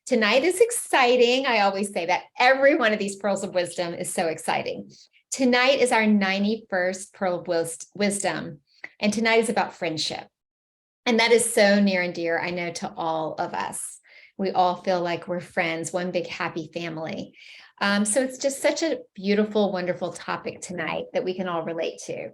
Tonight is exciting. I always say that every one of these pearls of wisdom is so exciting. Tonight is our 91st Pearl of Wisdom, and tonight is about friendship. And that is so near and dear, I know, to all of us. We all feel like we're friends, one big happy family. So it's just such a beautiful, wonderful topic tonight that we can all relate to.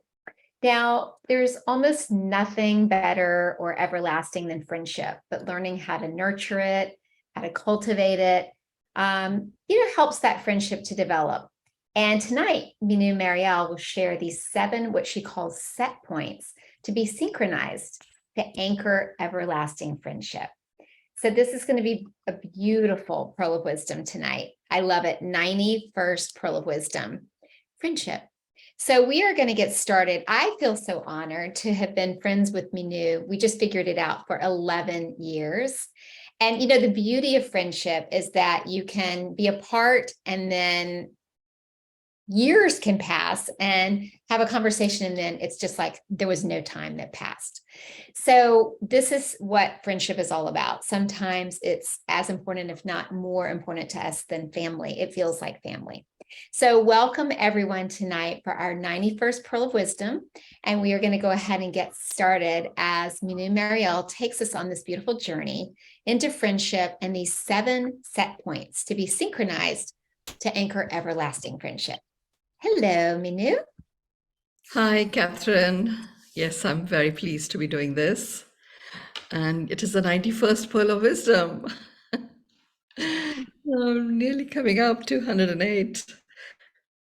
Now, there's almost nothing better or everlasting than friendship, but learning how to nurture it, how to cultivate it, helps that friendship to develop. And tonight, Mynoo Maryel will share these 7, what she calls set points, to be synchronized, to anchor everlasting friendship. So this is going to be a beautiful Pearl of Wisdom tonight. I love it. 91st Pearl of Wisdom, friendship. So we are going to get started. I feel so honored to have been friends with Mynoo. We just figured it out for 11 years. And, the beauty of friendship is that you can be apart and then years can pass and have a conversation, and then it's just like there was no time that passed. So this is what friendship is all about. Sometimes it's as important, if not more important to us than family. It feels like family. So welcome everyone tonight for our 91st Pearl of Wisdom. And we are going to go ahead and get started as Mynoo Maryel takes us on this beautiful journey into friendship and these 7 set points to be synchronized to anchor everlasting friendship. Hello, Mynoo. Hi, Catherine. Yes, I'm very pleased to be doing this. And it is the 91st Pearl of Wisdom. I'm nearly coming up to 108.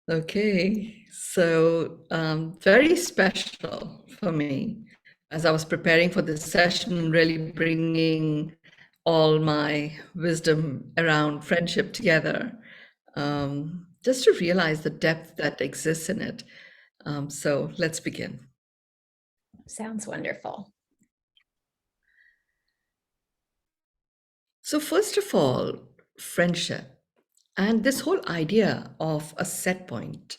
Okay, so very special for me as I was preparing for this session, really bringing all my wisdom around friendship together, just to realize the depth that exists in it. So let's begin. Sounds wonderful. So first of all, friendship and this whole idea of a set point.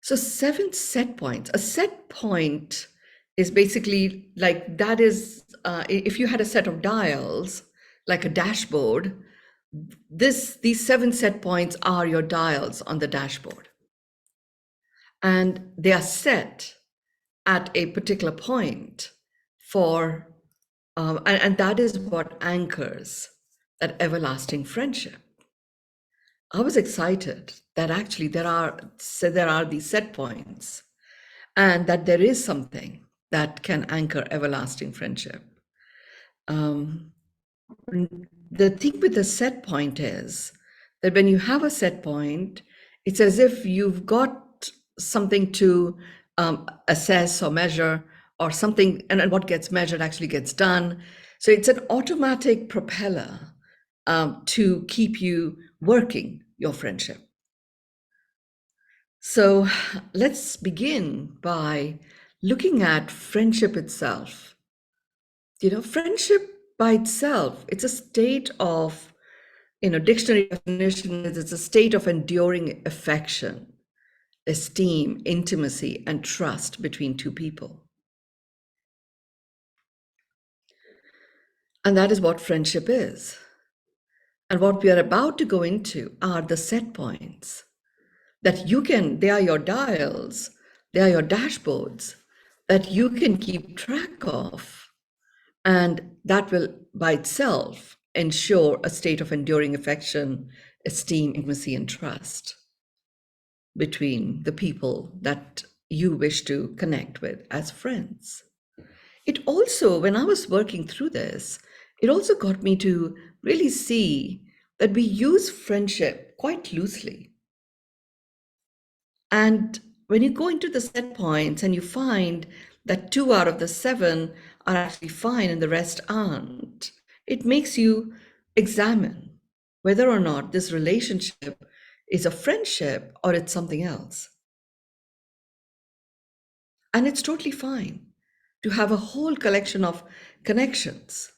So 7 set points. A set point is basically like that is, if you had a set of dials, like a dashboard, these 7 set points are your dials on the dashboard. And they are set at a particular point for and that is what anchors that everlasting friendship. I was excited that actually there are these set points, and that there is something that can anchor everlasting friendship. The thing with the set point is that when you have a set point, it's as if you've got something to assess or measure, or something, and what gets measured actually gets done. So it's an automatic propeller to keep you working your friendship. So let's begin by looking at friendship itself. Friendship by itself, it's a state of, dictionary definition is it's a state of enduring affection, esteem, intimacy, and trust between 2 people. And that is what friendship is. And what we are about to go into are the set points that they are your dials, they are your dashboards that you can keep track of. And that will by itself ensure a state of enduring affection, esteem, intimacy, and trust between the people that you wish to connect with as friends. It also, when I was working through this, it also got me to really see that we use friendship quite loosely. And when you go into the set points and you find that 2 out of the 7 are actually fine and the rest aren't, it makes you examine whether or not this relationship is a friendship or it's something else. And it's totally fine to have a whole collection of connections,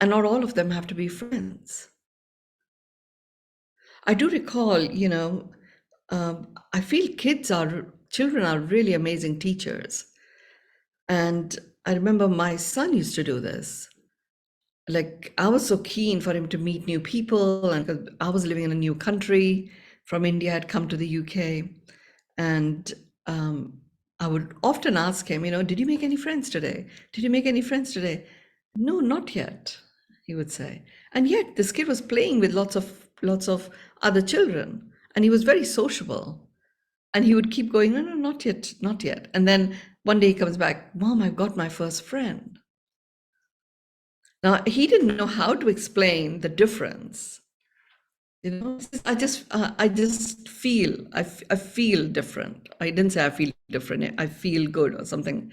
and not all of them have to be friends. I do recall, I feel children are really amazing teachers. And I remember my son used to do this. like I was so keen for him to meet new people, and 'cause I was living in a new country from India, I'd come to the UK, and I would often ask him, did you make any friends today? Did you make any friends today? No, not yet, he would say. And yet this kid was playing with lots of other children, and he was very sociable. And he would keep going, no, no, not yet, not yet. And then one day he comes back, Mom, I've got my first friend. Now, he didn't know how to explain the difference. I just feel, I feel different. I didn't say I feel different. I feel good or something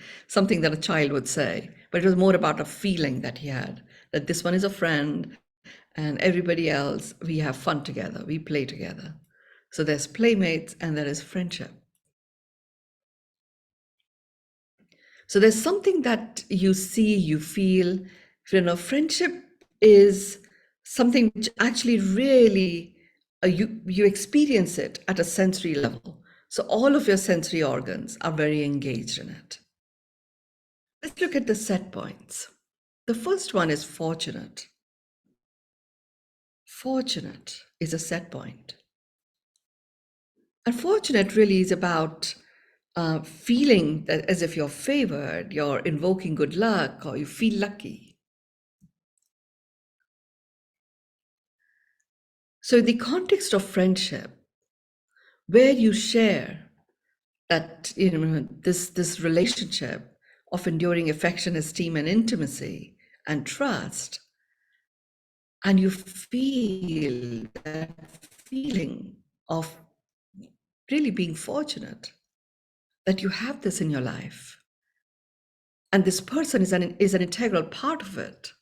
that a child would say. But it was more about a feeling that he had, that this one is a friend and everybody else, we have fun together, we play together. So there's playmates and there is friendship. So there's something that you see, you feel, friendship is something which actually really, you experience it at a sensory level. So all of your sensory organs are very engaged in it. Let's look at the set points. The first one is fortunate. Fortunate is a set point. And fortunate really is about feeling that as if you're favored, you're invoking good luck, or you feel lucky. So, in the context of friendship, where you share that, this relationship of enduring affection, esteem, and intimacy and trust, and you feel that feeling of really being fortunate that you have this in your life, and this person is an integral part of it,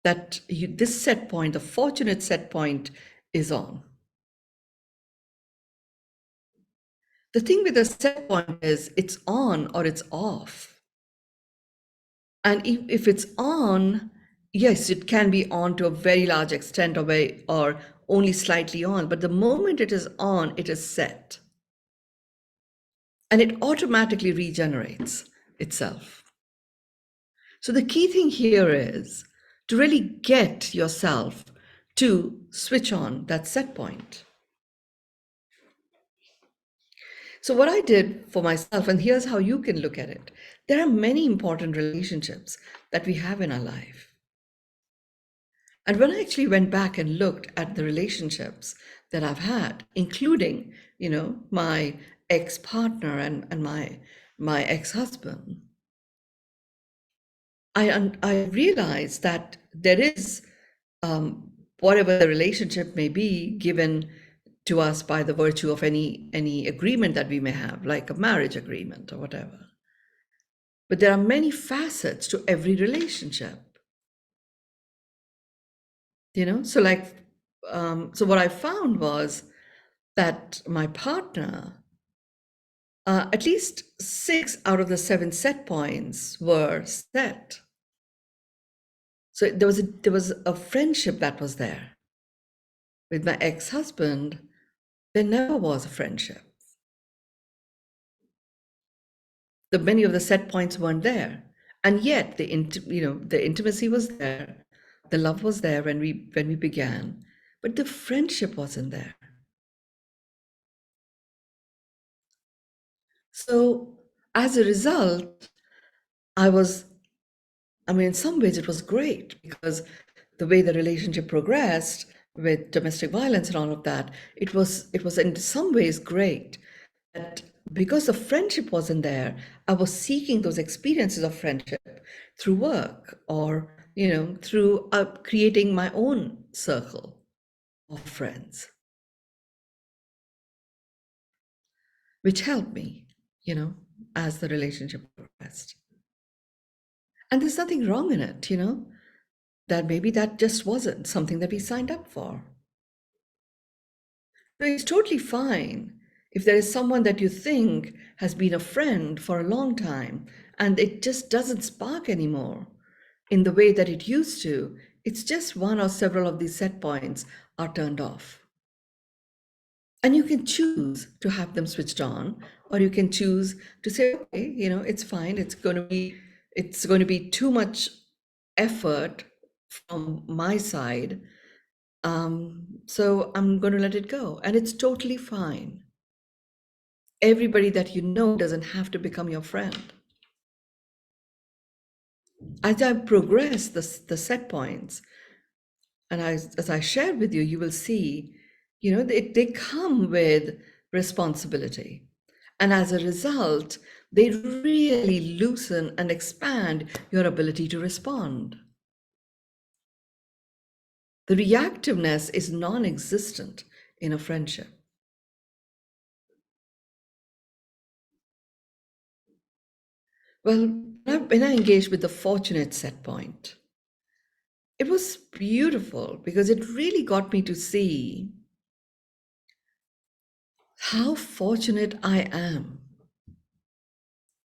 that this set point, the fortunate set point, is on. The thing with the set point is it's on or it's off. And if it's on, yes, it can be on to a very large extent or only slightly on. But the moment it is on, it is set. And it automatically regenerates itself. So the key thing here is to really get yourself to switch on that set point. So what I did for myself, and here's how you can look at it. There are many important relationships that we have in our life. And when I actually went back and looked at the relationships that I've had, including, my ex-partner and my ex-husband, I realized that there is, whatever the relationship may be given to us by the virtue of any agreement that we may have, like a marriage agreement or whatever. But there are many facets to every relationship. So so what I found was that my partner, at least 6 out of the 7 set points were set. So there was a friendship that was there. With my ex-husband, there never was a friendship. Many of the set points weren't there, and yet the intimacy was there, the love was there when we began, but the friendship wasn't there. So as a result, in some ways it was great, because the way the relationship progressed with domestic violence and all of that, it was in some ways great that because the friendship wasn't there, I was seeking those experiences of friendship through work or, through creating my own circle of friends, which helped me, as the relationship progressed. And there's nothing wrong in it, that maybe that just wasn't something that we signed up for. So it's totally fine if there is someone that you think has been a friend for a long time and it just doesn't spark anymore in the way that it used to. It's just one or several of these set points are turned off. And you can choose to have them switched on, or you can choose to say, okay, it's fine. It's going to be, It's going to be too much effort from my side. So I'm going to let it go. And it's totally fine. Everybody that you know doesn't have to become your friend. As I progress the set points, and as I shared with you, you will see, they come with responsibility. And as a result, they really loosen and expand your ability to respond. The reactiveness is non-existent in a friendship. Well, when I engaged with the fortunate set point, it was beautiful because it really got me to see how fortunate I am,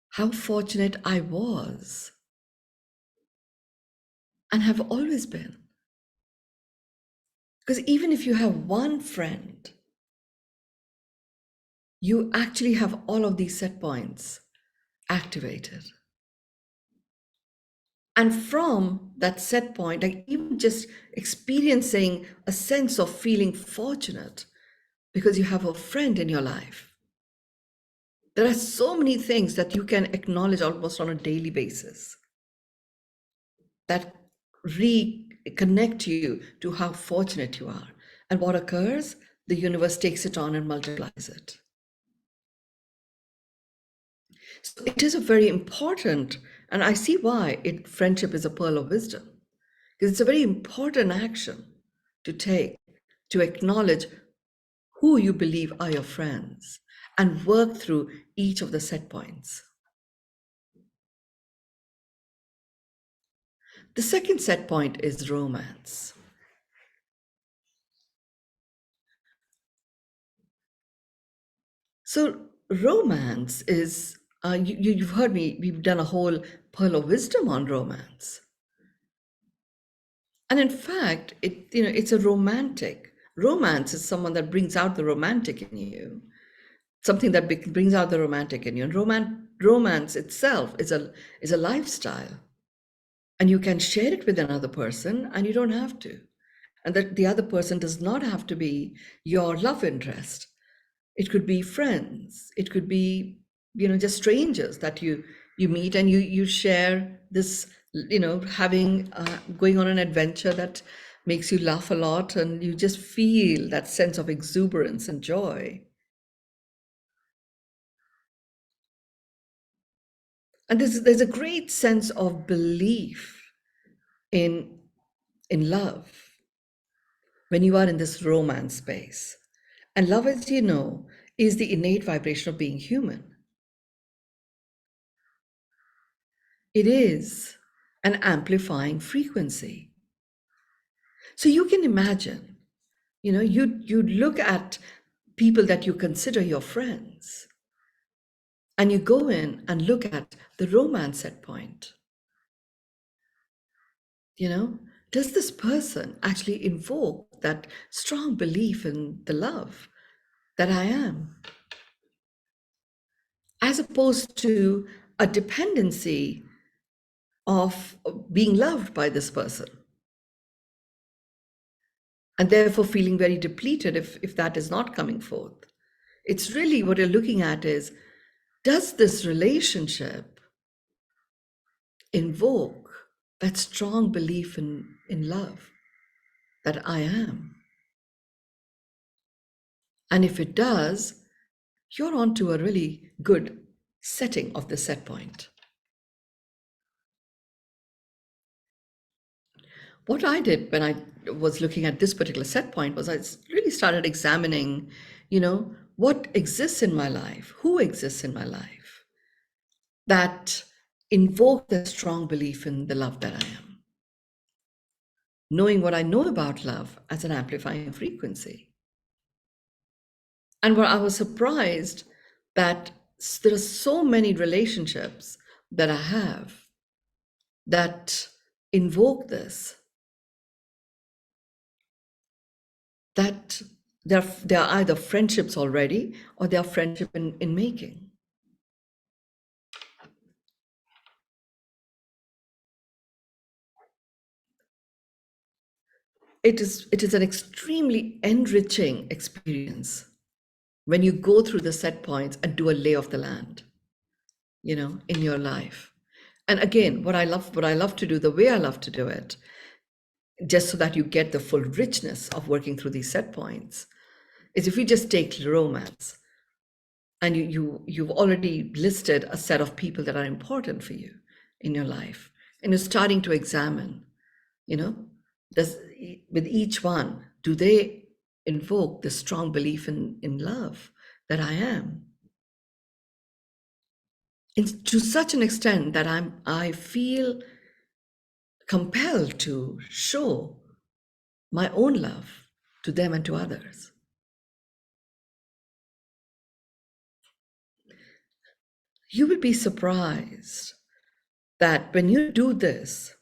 how fortunate I was, and have always been. Because even if you have one friend, you actually have all of these set points activated. And from that set point, like even just experiencing a sense of feeling fortunate because you have a friend in your life, there are so many things that you can acknowledge almost on a daily basis that reconnect you to how fortunate you are. And what occurs? The universe takes it on and multiplies it. So it is a very important, and I see why friendship is a pearl of wisdom, because it's a very important action to take, to acknowledge who you believe are your friends and work through each of the set points. The second set point is romance. So romance is, you've heard me, we've done a whole pearl of wisdom on romance. And in fact, it's a romantic. Romance is someone that brings out the romantic in you, something that brings out the romantic in you. And romance itself is a lifestyle. And you can share it with another person, and you don't have to. And that the other person does not have to be your love interest. It could be friends. It could be, just strangers that you meet, and you share this, having going on an adventure that makes you laugh a lot, and you just feel that sense of exuberance and joy. And there's a great sense of belief in love when you are in this romance space. And love, as you know, is the innate vibration of being human. It is an amplifying frequency. So you can imagine, you look at people that you consider your friends, and you go in and look at the romance set point. Does this person actually invoke that strong belief in the love that I am? As opposed to a dependency of being loved by this person, and therefore feeling very depleted if that is not coming forth. It's really what you're looking at is, does this relationship invoke that strong belief in love that I am? And if it does, you're onto a really good setting of the set point. What I did when I was looking at this particular set point was I really started examining, what exists in my life, who exists in my life that invoke the strong belief in the love that I am. Knowing what I know about love as an amplifying frequency. And where I was surprised that there are so many relationships that I have that invoke this, that they're either friendships already or they're friendship in making. it is an extremely enriching experience when you go through the set points and do a lay of the land, in your life. And again, what I love to do, the way I love to do it, just so that you get the full richness of working through these set points, is if you just take romance and you've already listed a set of people that are important for you in your life, and you're starting to examine, does with each one, do they invoke the strong belief in love that I am? To such an extent that I feel compelled to show my own love to them and to others. You will be surprised that when you do this,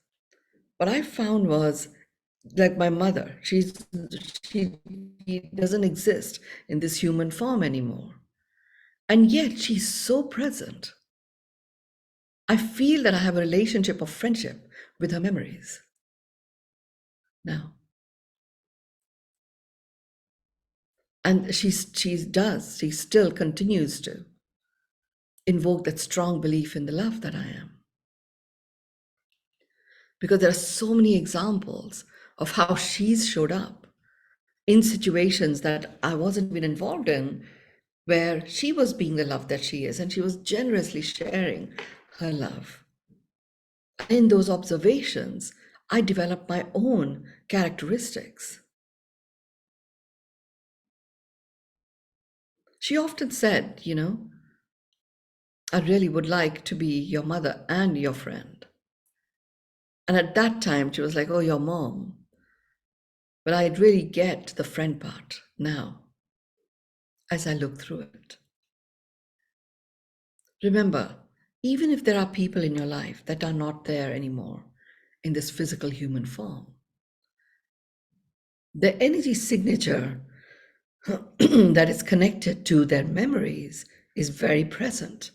what I found was, like my mother, she doesn't exist in this human form anymore. And yet she's so present. I feel that I have a relationship of friendship with her memories now. And she still continues to invoke that strong belief in the love that I am. Because there are so many examples of how she's showed up in situations that I wasn't even involved in, where she was being the love that she is, and she was generously sharing her love. In those observations, I developed my own characteristics. She often said, I really would like to be your mother and your friend. And at that time, she was like, oh, your mom. But I really get the friend part now as I look through it. Remember, even if there are people in your life that are not there anymore in this physical human form, the energy signature that is connected to their memories is very present.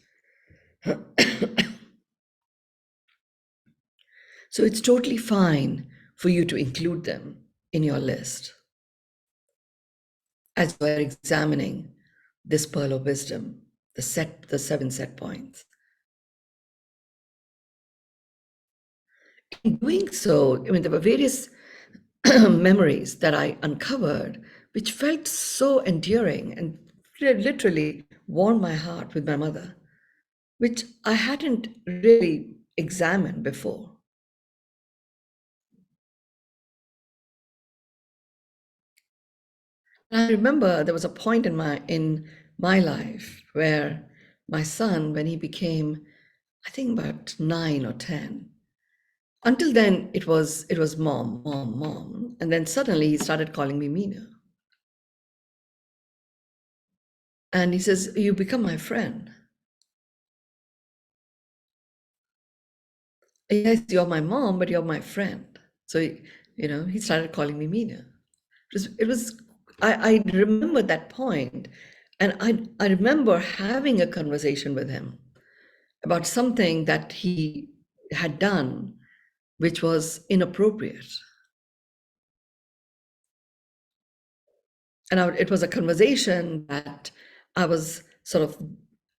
So it's totally fine for you to include them in your list as we're examining this pearl of wisdom, the 7 set points. In doing so, there were various memories that I uncovered, which felt so endearing and literally warmed my heart with my mother, which I hadn't really examined before. I remember there was a point in my life where my son, when he became, I think about 9 or 10, until then it was mom, mom, mom, and then suddenly he started calling me Mynoo. And he says, you become my friend. Yes, you're my mom, but you're my friend. So, he started calling me Mynoo. I remember that point, and I remember having a conversation with him about something that he had done, which was inappropriate. And it was a conversation that I was sort of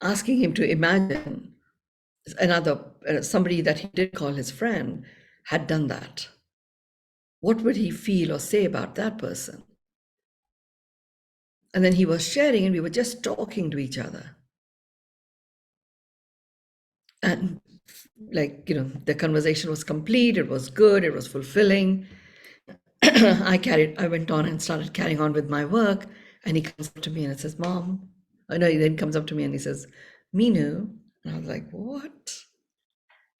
asking him to imagine somebody that he did call his friend had done that. What would he feel or say about that person? And then he was sharing, and we were just talking to each other. And the conversation was complete, it was good, it was fulfilling. I went on and started carrying on with my work, and he comes up to me and says, Mom, oh no, he then comes up to me and he says, Mynoo. And I was like, what?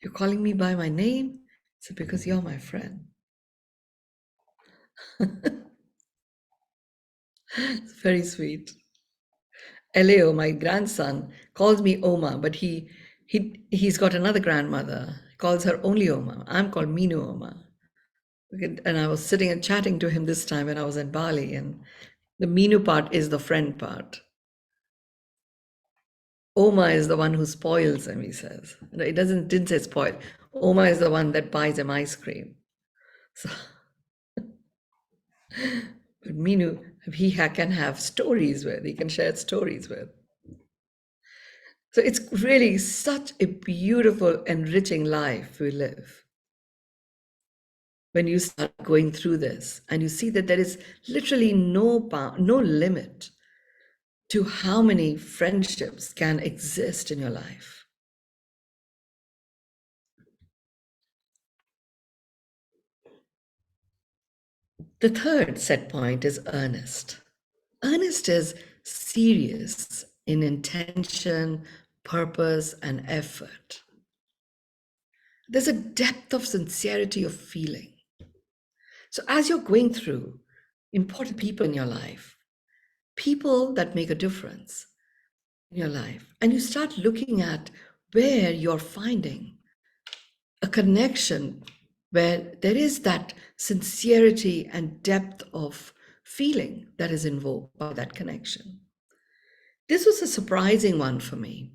You're calling me by my name? He said, because you're my friend. It's very sweet. Leo, my grandson, calls me Oma, but he's got another grandmother. He calls her only Oma. I'm called Mynoo Oma. And I was sitting and chatting to him this time when I was in Bali, and the Mynoo part is the friend part. Oma is the one who spoils him, he says. It didn't say spoil. Oma is the one that buys him ice cream. So But Mynoo, can have stories with, he can share stories with. So it's really such a beautiful, enriching life we live. When you start going through this and you see that there is literally no limit to how many friendships can exist in your life. The third set point is earnest. Earnest is serious in intention, purpose, and effort. There's a depth of sincerity of feeling. So as you're going through important people in your life, people that make a difference in your life, and you start looking at where you're finding a connection where there is that sincerity and depth of feeling that is invoked by that connection. This was a surprising one for me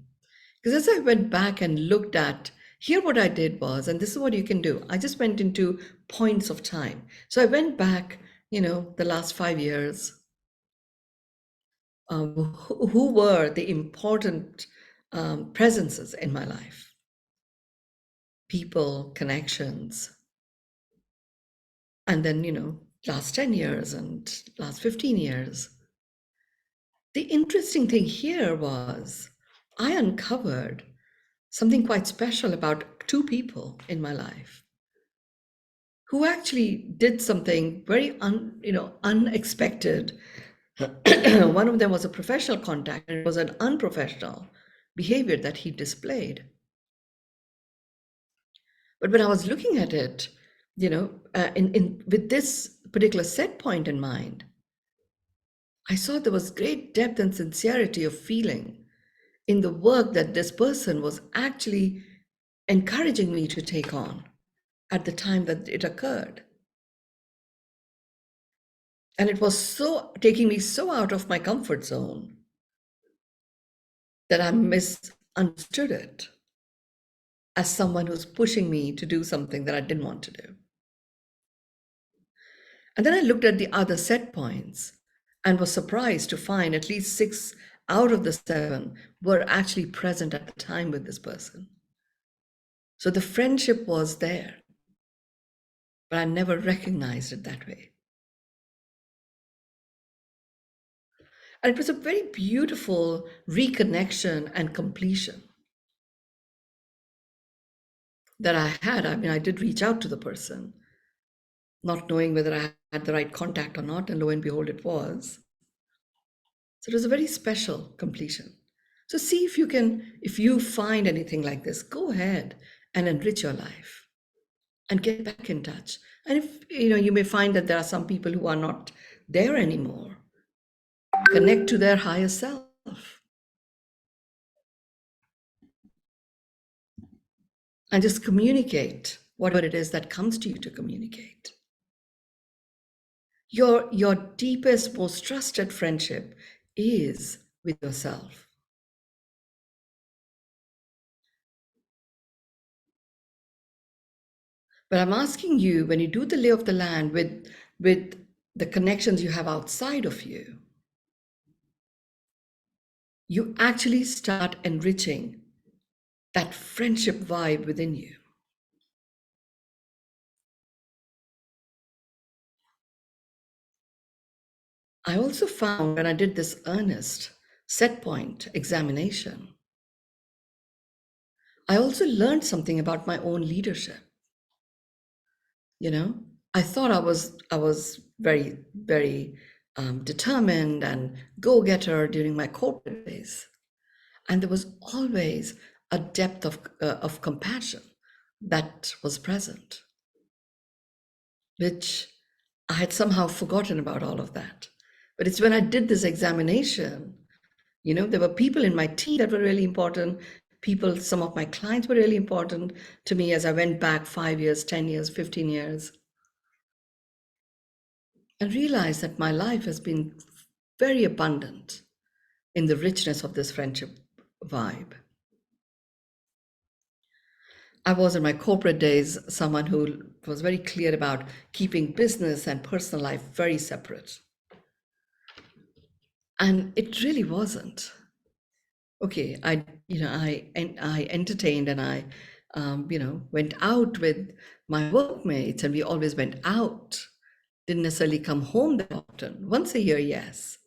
because as I went back and looked at here, what I did was, and this is what you can do, I just went into points of time. So I went back, the last 5 years, who were the important presences in my life, people, connections, and then, last 10 years and last 15 years. The interesting thing here was I uncovered something quite special about two people in my life who actually did something very unexpected. One of them was a professional contact, and it was an unprofessional behavior that he displayed. But when I was looking at it, with this particular set point in mind, I saw there was great depth and sincerity of feeling in the work that this person was actually encouraging me to take on at the time that it occurred. And it was so taking me so out of my comfort zone that I misunderstood it as someone who's pushing me to do something that I didn't want to do. And then I looked at the other set points and was surprised to find at least 6 out of the 7 were actually present at the time with this person. So the friendship was there, but I never recognized it that way. And it was a very beautiful reconnection and completion that I had. I mean, I did reach out to the person, not knowing whether I had the right contact or not, and lo and behold, it was. So it was a very special completion. So see if you find anything like this, go ahead and enrich your life and get back in touch. And if you may find that there are some people who are not there anymore, connect to their higher self. And just communicate whatever it is that comes to you to communicate. Your deepest, most trusted friendship is with yourself. But I'm asking you, when you do the lay of the land with the connections you have outside of you, you actually start enriching that friendship vibe within you. I also found when I did this earnest set point examination, I also learned something about my own leadership. I thought I was very, very determined and go-getter during my corporate days. And there was always a depth of compassion that was present, which I had somehow forgotten about all of that. But it's when I did this examination, there were people in my team that were really important. Some of my clients were really important to me as I went back 5 years, 10 years, 15 years, and realized that my life has been very abundant in the richness of this friendship vibe. I was in my corporate days someone who was very clear about keeping business and personal life very separate. And it really wasn't. Okay, I entertained and I went out with my workmates, and we always went out. Didn't necessarily come home that often. Once a year, yes.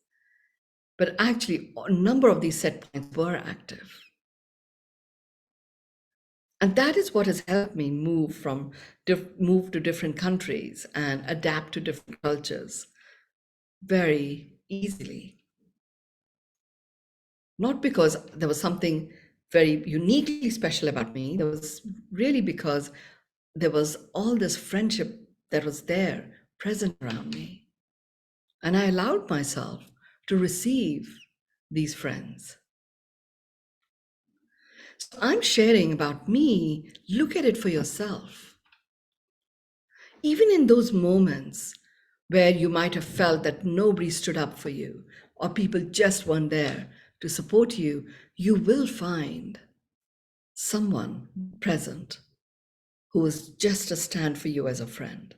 But actually, a number of these set points were active. And that is what has helped me move to different countries and adapt to different cultures very easily. Not because there was something very uniquely special about me. There was really because there was all this friendship that was there, present around me. And I allowed myself to receive these friends. So I'm sharing about me. Look at it for yourself. Even in those moments where you might have felt that nobody stood up for you or people just weren't there to support you, you will find someone present who is just a stand for you as a friend.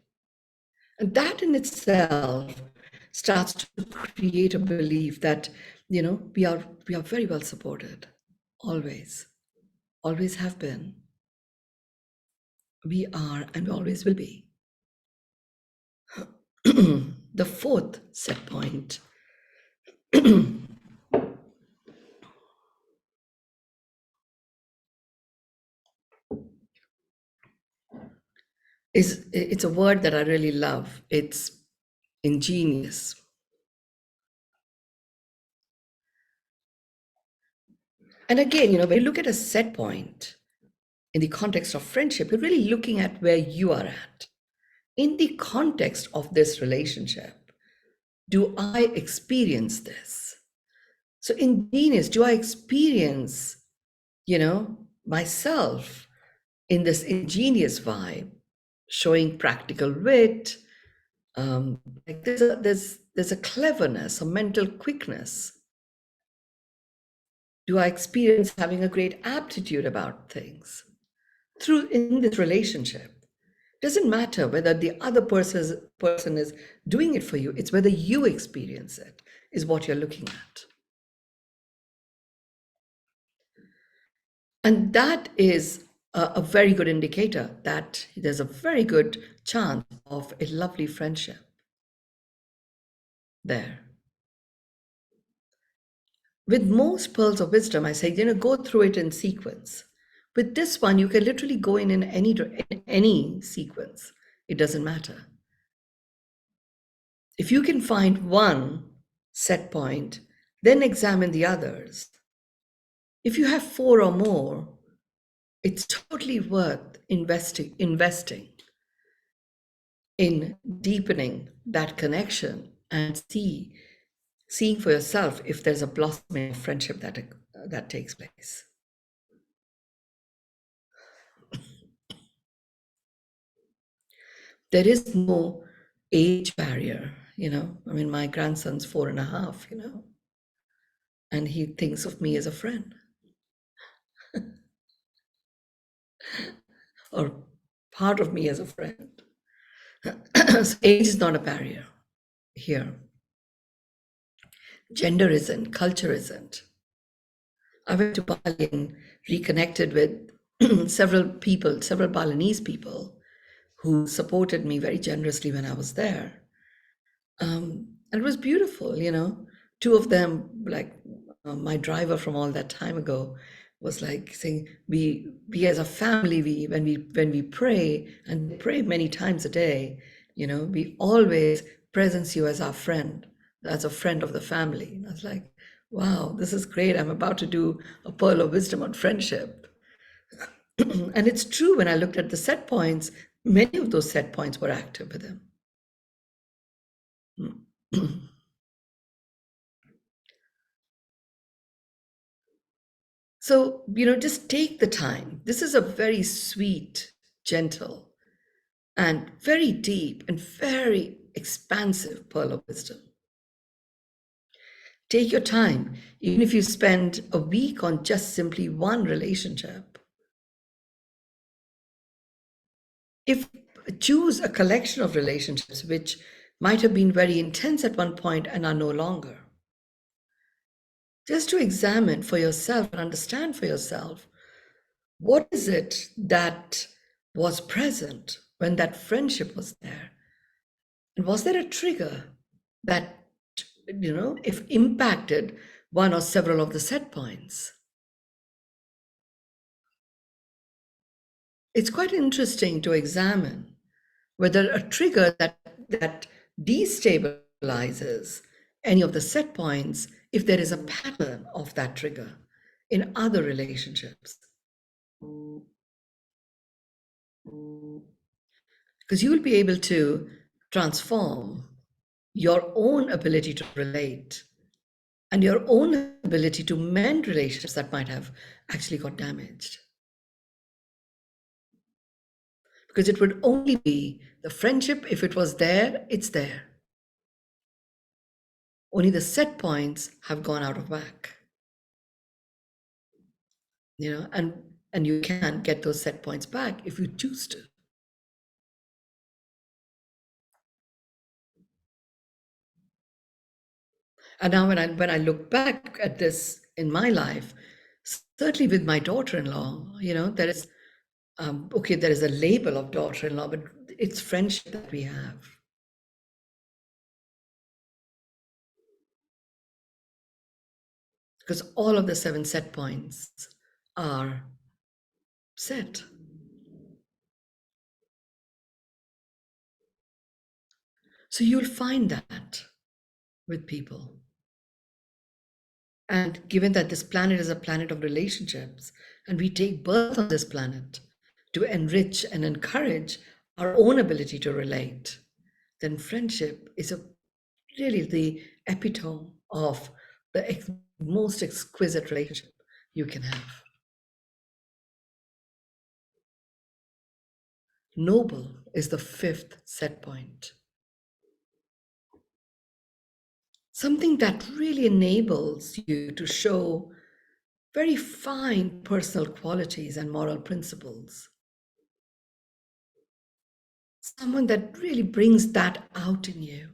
And that in itself starts to create a belief that, we are very well supported, always have been. We are and always will be. The fourth set point it's a word that I really love. It's ingenious. And again, when you look at a set point in the context of friendship, you're really looking at where you are at. In the context of this relationship, do I experience this? So in genius, do I experience, myself in this ingenious vibe, showing practical wit? Like there's a cleverness, a mental quickness. Do I experience having a great aptitude about things through in this relationship? Doesn't matter whether the other person is doing it for you. It's whether you experience it is what you're looking at. And that is a very good indicator that there's a very good chance of a lovely friendship there. With most pearls of wisdom, I say, go through it in sequence. With this one, you can literally go in any sequence. It doesn't matter. If you can find one set point, then examine the others. If you have 4 or more, it's totally worth investing in deepening that connection and seeing for yourself if there's a blossoming of friendship that takes place. There is no age barrier, I mean, my grandson's 4.5, and he thinks of me as a friend. Or part of me as a friend. So age is not a barrier here. Gender isn't, culture isn't. I went to Bali and reconnected with several Balinese people who supported me very generously when I was there. And it was beautiful, 2 of them, like my driver from all that time ago, was like saying, we as a family, when we pray, and pray many times a day, we always presence you as our friend, as a friend of the family. And I was like, wow, this is great. I'm about to do a pearl of wisdom on friendship. And it's true, when I looked at the set points, many of those set points were active with him. So, just take the time. This is a very sweet, gentle, and very deep and very expansive pearl of wisdom. Take your time, even if you spend a week on just simply one relationship. if choose a collection of relationships which might have been very intense at one point and are no longer. Just to examine for yourself and understand for yourself, what is it that was present when that friendship was there? And was there a trigger that, if impacted one or several of the set points? It's quite interesting to examine whether a trigger that destabilizes any of the set points, if there is a pattern of that trigger in other relationships. Because you will be able to transform your own ability to relate and your own ability to mend relationships that might have actually got damaged. Because it would only be the friendship, if it was there, it's there. Only the set points have gone out of whack. And you can get those set points back if you choose to. And now when I look back at this in my life, certainly with my daughter-in-law, there is there is a label of daughter-in-law, but it's friendship that we have. Because all of the 7 set points are set. So you'll find that with people. And given that this planet is a planet of relationships, and we take birth on this planet to enrich and encourage our own ability to relate, then friendship is really the epitome of the most exquisite relationship you can have. Noble is the 5th set point. Something that really enables you to show very fine personal qualities and moral principles. Someone that really brings that out in you.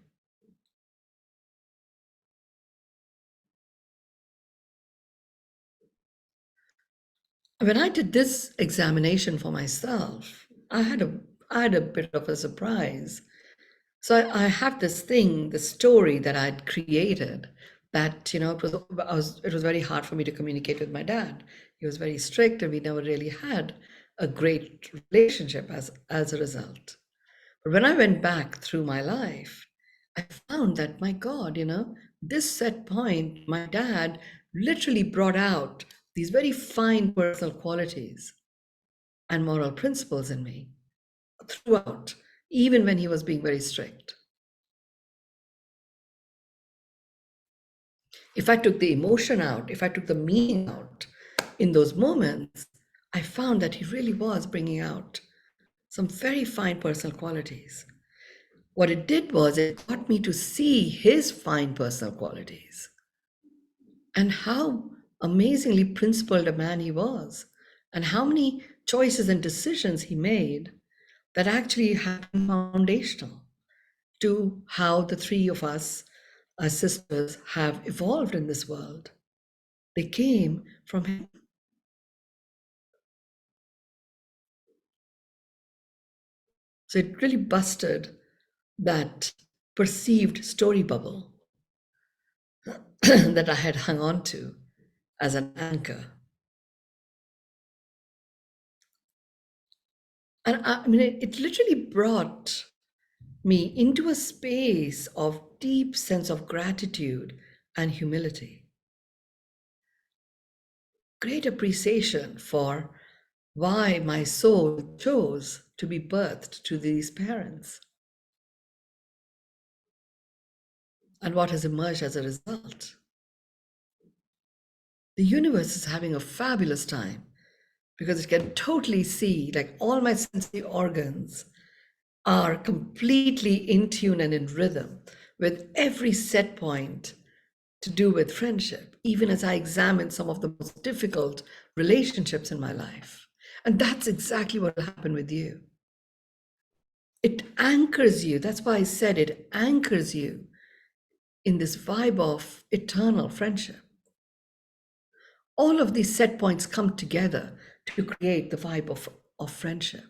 When I did this examination for myself, I had a bit of a surprise. So I have this story that I'd created that, it was very hard for me to communicate with my dad. He was very strict and we never really had a great relationship as a result. But when I went back through my life, I found that, my God, this set point, my dad literally brought out these very fine personal qualities and moral principles in me throughout, even when he was being very strict. If I took the emotion out, if I took the meaning out in those moments, I found that he really was bringing out some very fine personal qualities. What it did was it got me to see his fine personal qualities and how amazingly principled a man he was, and how many choices and decisions he made that actually have been foundational to how the 3 of us, as sisters, have evolved in this world. They came from him. So it really busted that perceived story bubble that I had hung on to as an anchor. And it literally brought me into a space of deep sense of gratitude and humility. Great appreciation for why my soul chose to be birthed to these parents and what has emerged as a result. The universe is having a fabulous time because it can totally see, like, all my sensory organs are completely in tune and in rhythm with every set point to do with friendship, even as I examine some of the most difficult relationships in my life. And that's exactly what will happen with you. It anchors you. That's why I said it anchors you in this vibe of eternal friendship. All of these set points come together to create the vibe of friendship.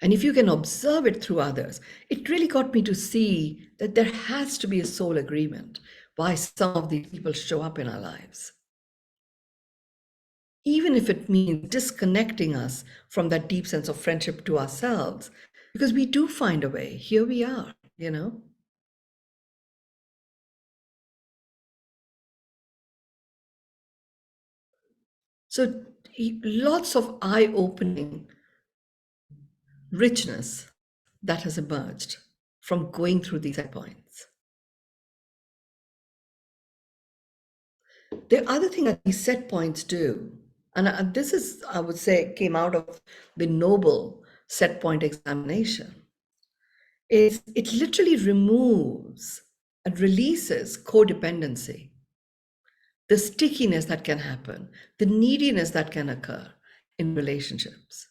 And if you can observe it through others, it really got me to see that there has to be a soul agreement why some of these people show up in our lives. Even if it means disconnecting us from that deep sense of friendship to ourselves, because we do find a way. Here we are, you know. So lots of eye-opening richness that has emerged from going through these set points. The other thing that these set points do, and this is, I would say, came out of the noble set point examination, is it literally removes and releases codependency, the stickiness that can happen, the neediness that can occur in relationships.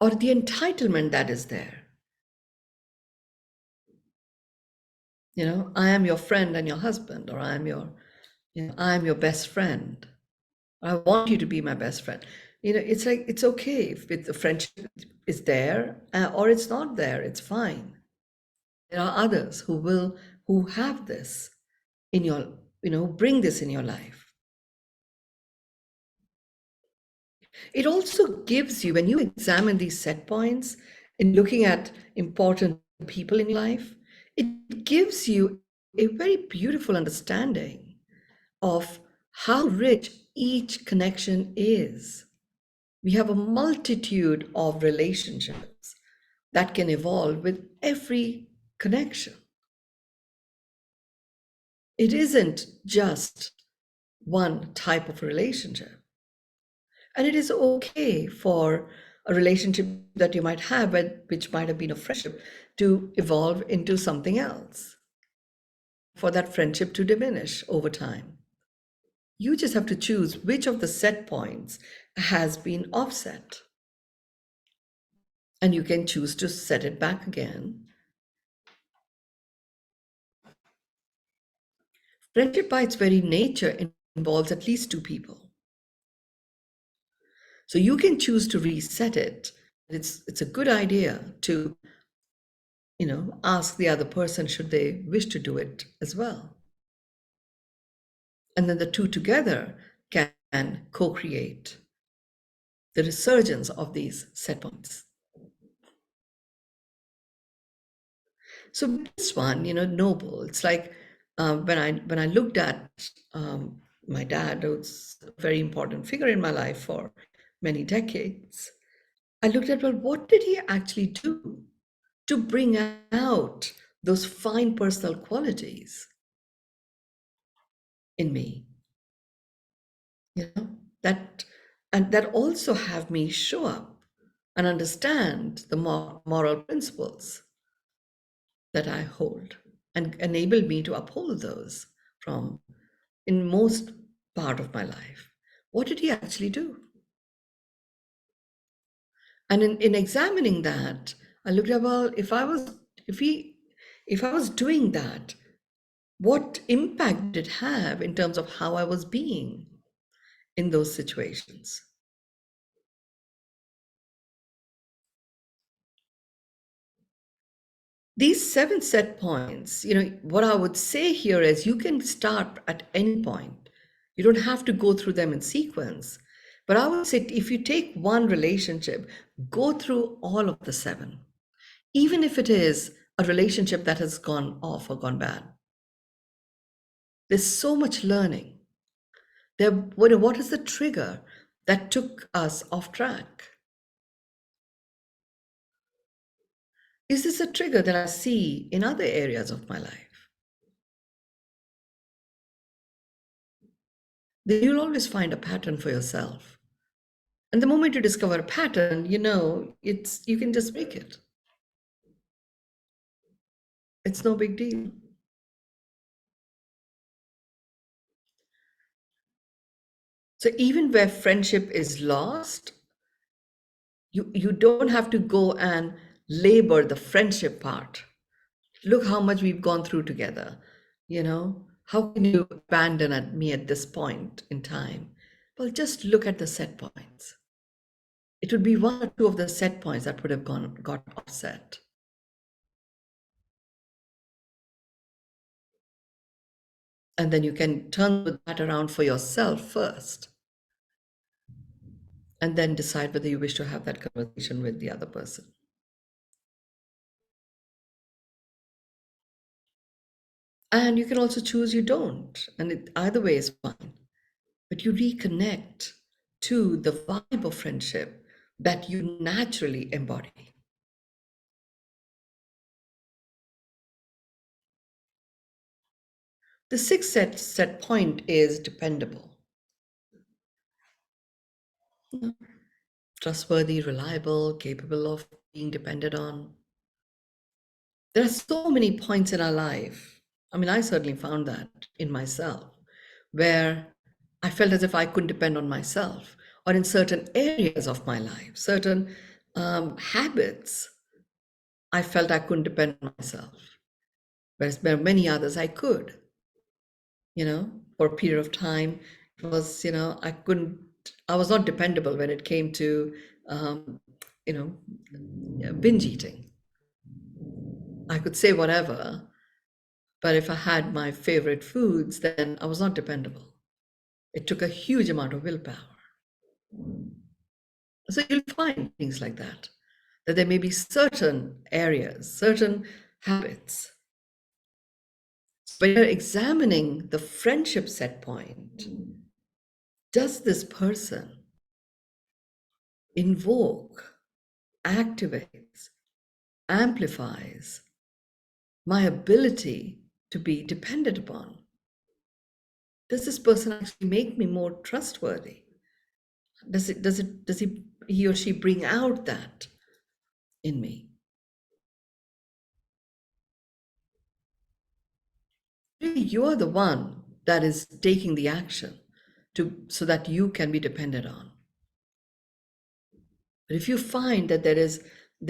Or the entitlement that is there. You know, I am your friend and your husband, or I am your best friend. I want you to be my best friend. You know, it's like, it's okay if the friendship is there or it's not there, it's fine. There are others who have this in your, bring this in your life. It also gives you, when you examine these set points in looking at important people in your life, it gives you a very beautiful understanding of how rich each connection is. We have a multitude of relationships that can evolve with every connection. It isn't just one type of relationship. And it is okay for a relationship that you might have, which might have been a friendship, to evolve into something else, for that friendship to diminish over time. You just have to choose which of the set points has been offset. And you can choose to set it back again. Friendship by its very nature involves at least two people. So you can choose to reset it. It's a good idea to, ask the other person should they wish to do it as well. And then the two together can co-create the resurgence of these set points. So this one, noble. It's like when I looked at my dad, who's a very important figure in my life for many decades, I looked at, well, what did he actually do to bring out those fine personal qualities in me? That, and that also have me show up and understand the moral principles that I hold and enable me to uphold those from in most part of my life. What did he actually do? And in examining that, I looked at, well, if I was doing that, what impact did it have in terms of how I was being in those situations? These 7 set points, what I would say here is you can start at any point. You don't have to go through them in sequence. But I would say if you take one relationship, go through all of the 7, even if it is a relationship that has gone off or gone bad. There's so much learning. What is the trigger that took us off track? Is this a trigger that I see in other areas of my life? Then you'll always find a pattern for yourself. And the moment you discover a pattern, you can just break it. It's no big deal. So even where friendship is lost, you don't have to go and labor the friendship part. Look how much we've gone through together. How can you abandon me at this point in time? Well, just look at the set points. It would be one or two of the set points that would have got offset. And then you can turn that around for yourself first, and then decide whether you wish to have that conversation with the other person. And you can also choose you don't, and either way is fine. But you reconnect to the vibe of friendship that you naturally embody. The sixth set point is dependable. Trustworthy, reliable, capable of being depended on. There are so many points in our life. I mean, I certainly found that in myself, where I felt as if I couldn't depend on myself, or in certain areas of my life, certain habits, I felt I couldn't depend on myself. Whereas there are many others I could, for a period of time. It was, I was not dependable when it came to, binge eating. I could say whatever, but if I had my favorite foods, then I was not dependable. It took a huge amount of willpower. So you'll find things like that there may be certain areas, certain habits. When you're examining the friendship set point, does this person invoke, activates, amplifies my ability to be dependent upon? Does this person actually make me more trustworthy? Does he or she bring out that in me? Really, you are the one that is taking the action so that you can be depended on. But if you find that there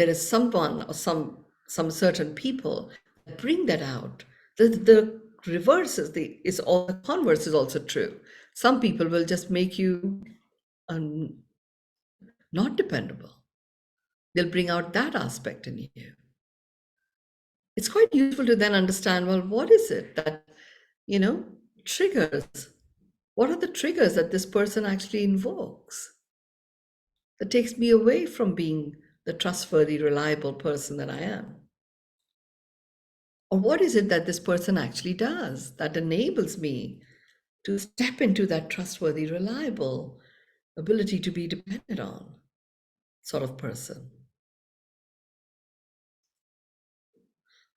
is someone or some certain people that bring that out, the reverse the converse is also true. Some people will just make you not dependable. They'll bring out that aspect in you. It's quite useful to then understand, well, what is it that, triggers? What are the triggers that this person actually invokes that takes me away from being the trustworthy, reliable person that I am? Or what is it that this person actually does that enables me to step into that trustworthy, reliable ability to be depended on sort of person?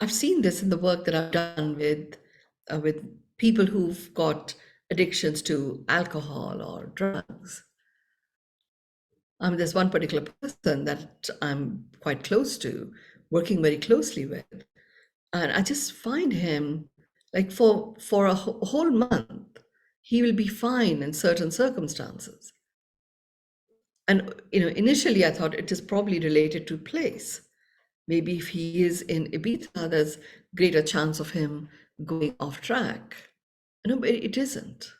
I've seen this in the work that I've done with people who've got addictions to alcohol or drugs. There's one particular person that I'm quite close to, working very closely with, and I just find him like for a whole month, he will be fine in certain circumstances. And initially I thought it is probably related to place. Maybe if he is in Ibiza, there's greater chance of him going off track. No, but it isn't.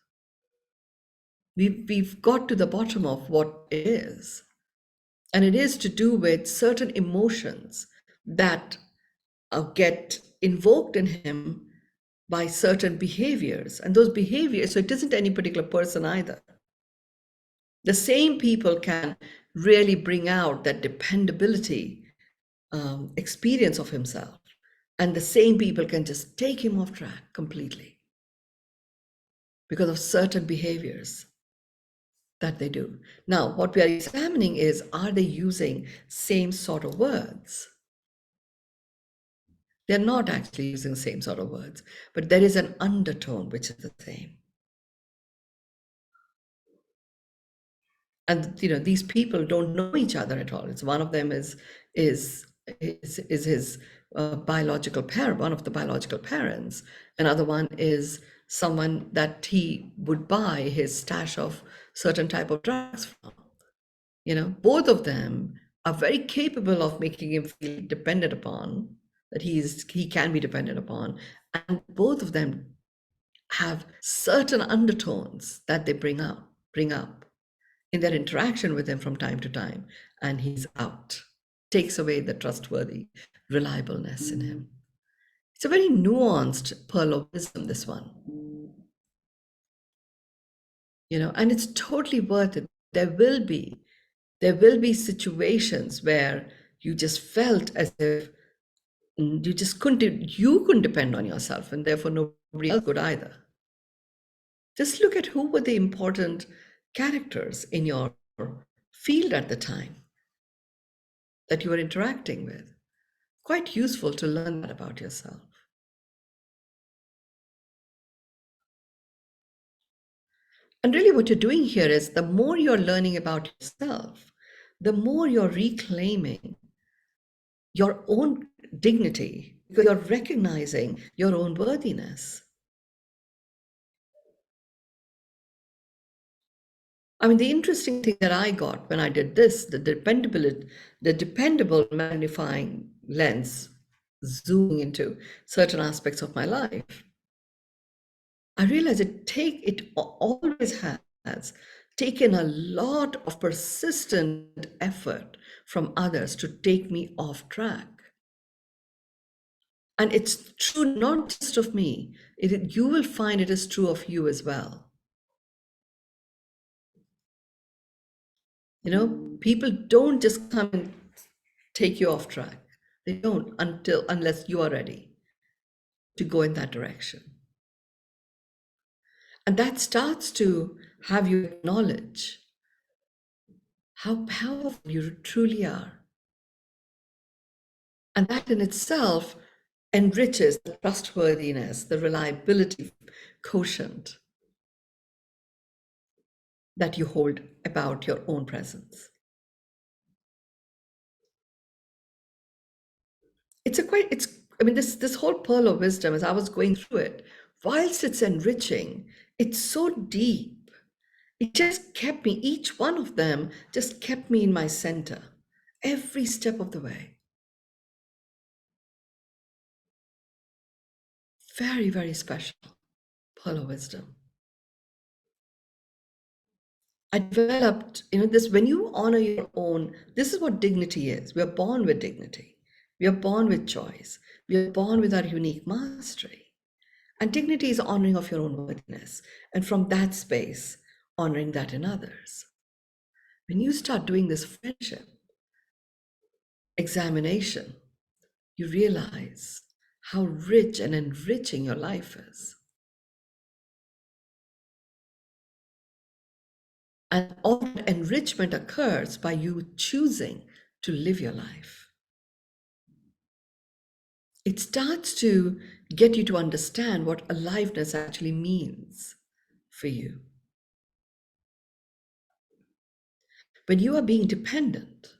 We've got to the bottom of what it is. And it is to do with certain emotions that get invoked in him by certain behaviors. And those behaviors, so it isn't any particular person either. The same people can really bring out that dependability experience of himself. And the same people can just take him off track completely because of certain behaviors that they do. Now, what we are examining is, are they using same sort of words? They're not actually using the same sort of words, but there is an undertone which is the same. And these people don't know each other at all. It's one of them is his biological parent, one of the biological parents. Another one is someone that he would buy his stash of certain type of drugs from. Both of them are very capable of making him feel dependent upon, that he can be dependent upon, and both of them have certain undertones that they bring up in their interaction with him from time to time, and he's out. Takes away the trustworthy reliableness in him. It's a very nuanced pearl of wisdom, this one. And it's totally worth it. There will be situations where you just felt as if you couldn't depend on yourself, and therefore nobody else could either. Just look at who were the important characters in your field at the time that you were interacting with. Quite useful to learn that about yourself. And really what you're doing here is, the more you're learning about yourself, the more you're reclaiming your own dignity, because you're recognizing your own worthiness. I mean, the interesting thing that I got when I did this, the dependable magnifying lens, zooming into certain aspects of my life, I realized it always has taken a lot of persistent effort from others to take me off track. And it's true not just of me, you will find it is true of you as well. People don't just come and take you off track. They don't, unless you are ready to go in that direction. And that starts to have you acknowledge how powerful you truly are. And that in itself enriches the trustworthiness, the reliability quotient that you hold about your own presence. This whole pearl of wisdom, as I was going through it, whilst it's enriching, it's so deep. It just kept me, each one of them just kept me in my center every step of the way. Very, very special pearl of wisdom. I developed, this, when you honor your own, this is what dignity is. We are born with dignity. We are born with choice. We are born with our unique mastery. And dignity is honoring of your own worthiness. And from that space, honoring that in others. When you start doing this friendship examination, you realize how rich and enriching your life is. And all that enrichment occurs by you choosing to live your life. It starts to get you to understand what aliveness actually means for you. When you are being dependent,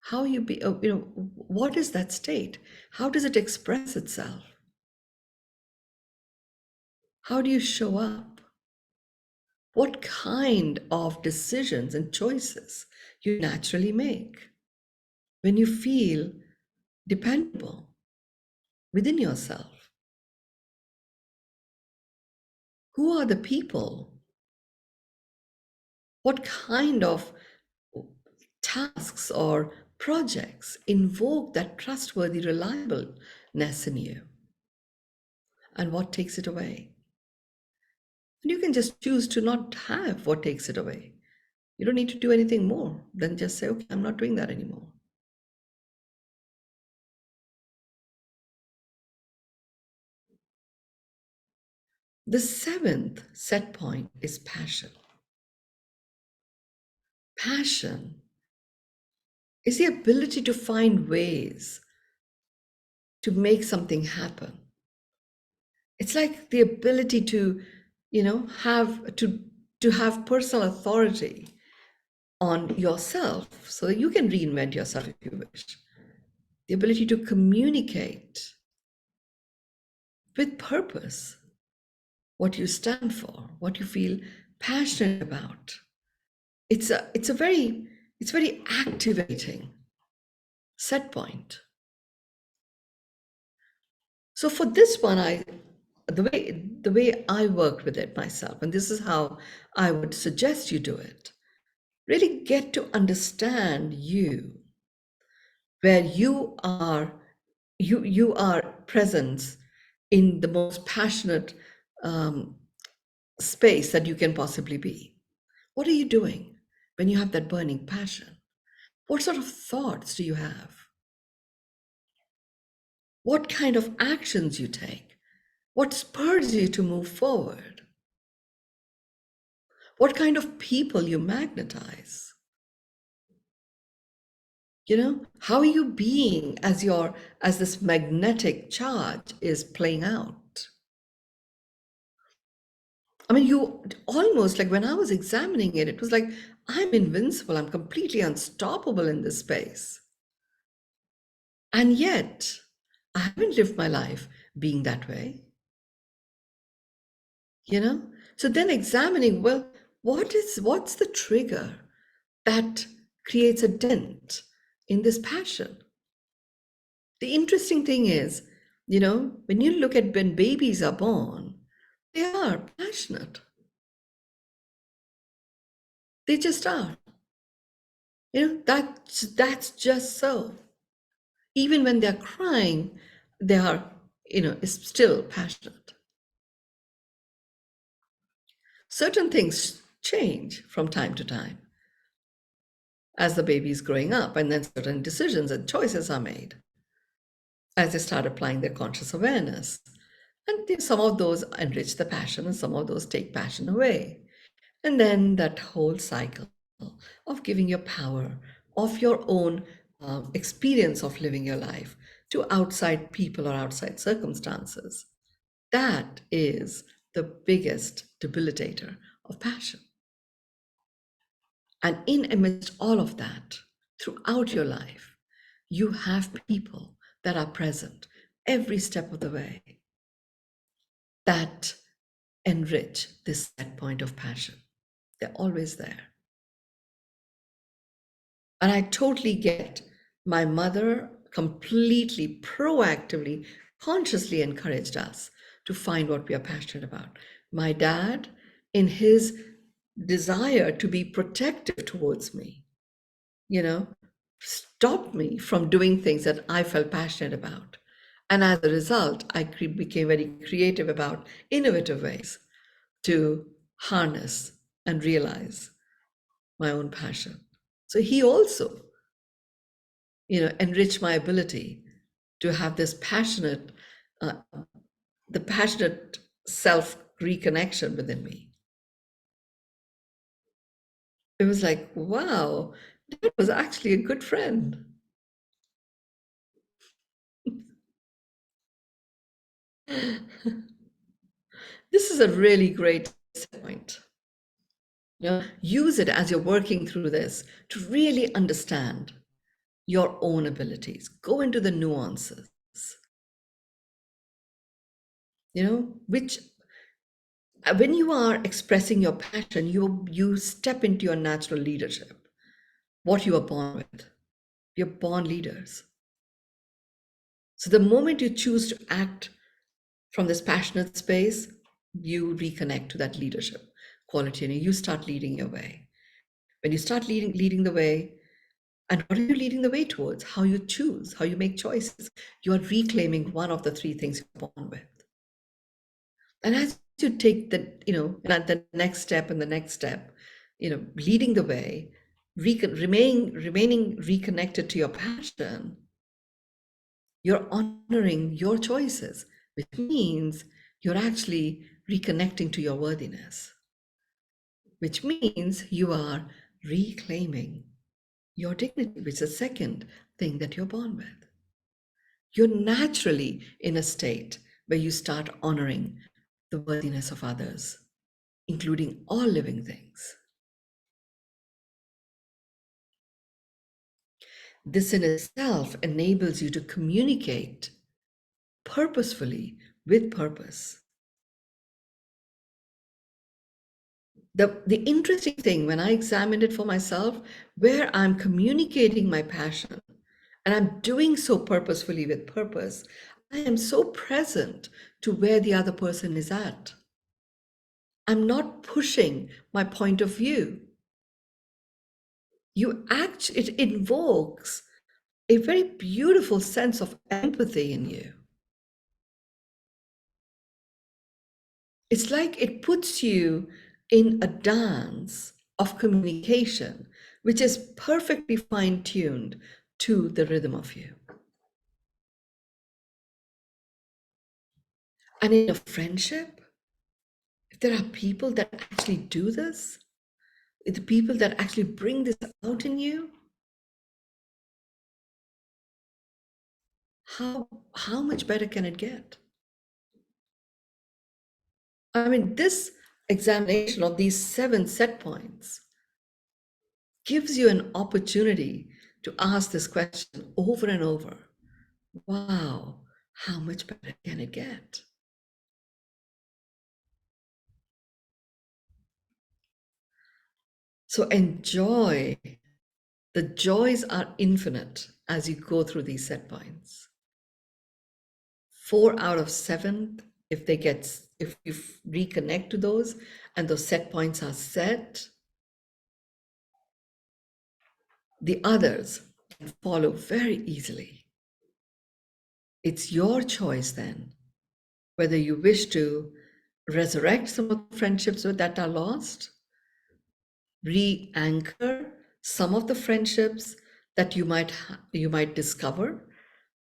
how you be, what is that state? How does it express itself? How do you show up? What kind of decisions and choices you naturally make when you feel dependable within yourself? Who are the people? What kind of tasks or projects invoke that trustworthy reliableness in you? And what takes it away? And you can just choose to not have what takes it away. You don't need to do anything more than just say, okay, I'm not doing that anymore. The seventh set point is passion. Passion is the ability to find ways to make something happen. It's like the ability to, have personal authority on yourself so that you can reinvent yourself if you wish. The ability to communicate with purpose, what you stand for, what you feel passionate about. It's very activating set point. So for this one, the way I worked with it myself, and this is how I would suggest you do it. Really get to understand you, where you are present in the most passionate space that you can possibly be. What are you doing when you have that burning passion? What sort of thoughts do you have? What kind of actions you take? What spurs you to move forward? What kind of people you magnetize? How are you being as this magnetic charge is playing out? I mean, you almost, like, when I was examining it, it was like, I'm invincible, I'm completely unstoppable in this space. And yet, I haven't lived my life being that way. So then examining, well, what's the trigger that creates a dent in this passion? The interesting thing is, when you look at when babies are born, they are passionate. They just are. That's just so. Even when they're crying, they are, is still passionate. Certain things change from time to time as the baby is growing up, and then certain decisions and choices are made as they start applying their conscious awareness. And some of those enrich the passion and some of those take passion away. And then that whole cycle of giving your power, of your own experience of living your life to outside people or outside circumstances. That is the biggest debilitator of passion. And in amidst all of that, throughout your life, you have people that are present every step of the way that enrich this set point of passion. They're always there. And I totally get my mother completely proactively, consciously encouraged us to find what we are passionate about. My dad, in his desire to be protective towards me, stopped me from doing things that I felt passionate about. And as a result, I became very creative about innovative ways to harness and realize my own passion. So he also, enriched my ability to have this passionate, the passionate self reconnection within me. It was like, wow, that was actually a good friend. This is a really great point. Use it as you're working through this to really understand your own abilities. Go into the nuances, which when you are expressing your passion, you step into your natural leadership, what you are born with. You're born leaders. So the moment you choose to act from this passionate space, you reconnect to that leadership quality and you start leading your way. When you start leading the way, and what are you leading the way towards? How you choose, how you make choices. You are reclaiming one of the three things you're born with. And as you take the next step and the next step, leading the way, remaining reconnected to your passion, you're honoring your choices, which means you're actually reconnecting to your worthiness, which means you are reclaiming your dignity, which is the second thing that you're born with. You're naturally in a state where you start honoring the worthiness of others, including all living things. This in itself enables you to communicate purposefully with purpose. The interesting thing, when I examined it for myself, where I'm communicating my passion and I'm doing so purposefully with purpose, I am so present to where the other person is at. I'm not pushing my point of view. It invokes a very beautiful sense of empathy in you. It's like it puts you in a dance of communication, which is perfectly fine-tuned to the rhythm of you. And in a friendship, if there are people that actually do this, the people that actually bring this out in you, how much better can it get? I mean, this examination of these 7 set points gives you an opportunity to ask this question over and over. Wow, how much better can it get? So enjoy. The joys are infinite as you go through these set points. 4 out of 7, if you reconnect to those and those set points are set, the others can follow very easily. It's your choice then, whether you wish to resurrect some of the friendships that are lost, re-anchor some of the friendships that you might discover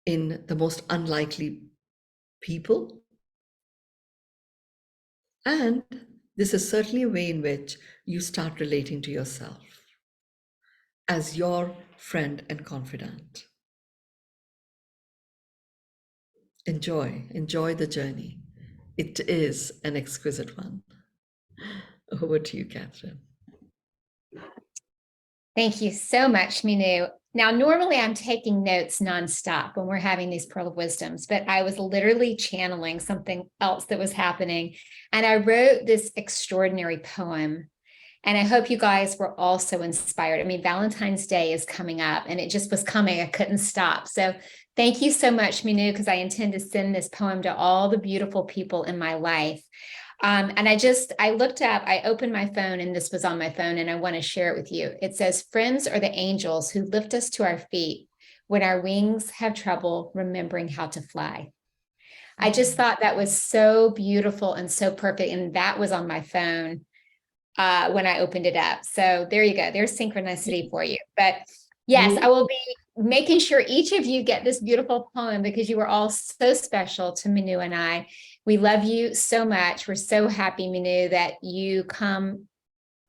in the most unlikely people. And this is certainly a way in which you start relating to yourself as your friend and confidant. Enjoy the journey. It is an exquisite one. Over to you, Catherine. Thank you so much, Mynoo. Now, normally I'm taking notes nonstop when we're having these Pearl of Wisdoms, but I was literally channeling something else that was happening. And I wrote this extraordinary poem. And I hope you guys were also inspired. I mean, Valentine's Day is coming up and it just was coming. I couldn't stop. So thank you so much, Mynoo, because I intend to send this poem to all the beautiful people in my life. And I looked up, I opened my phone and this was on my phone and I want to share it with you. It says, friends are the angels who lift us to our feet when our wings have trouble remembering how to fly. I just thought that was so beautiful and so perfect. And that was on my phone when I opened it up. So there you go. There's synchronicity for you. But yes, I will be making sure each of you get this beautiful poem because you are all so special to Mynoo and I. We love you so much. We're so happy, Mynoo, that you come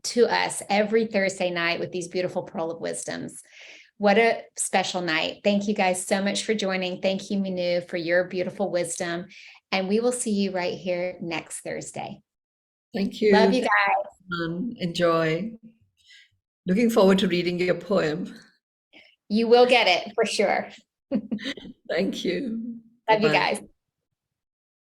to us every Thursday night with these beautiful Pearl of Wisdoms. What a special night. Thank you guys so much for joining. Thank you, Mynoo, for your beautiful wisdom. And we will see you right here next Thursday. Thank you. Love you guys. Enjoy. Looking forward to reading your poem. You will get it for sure. Thank you. Love Bye-bye. you guys.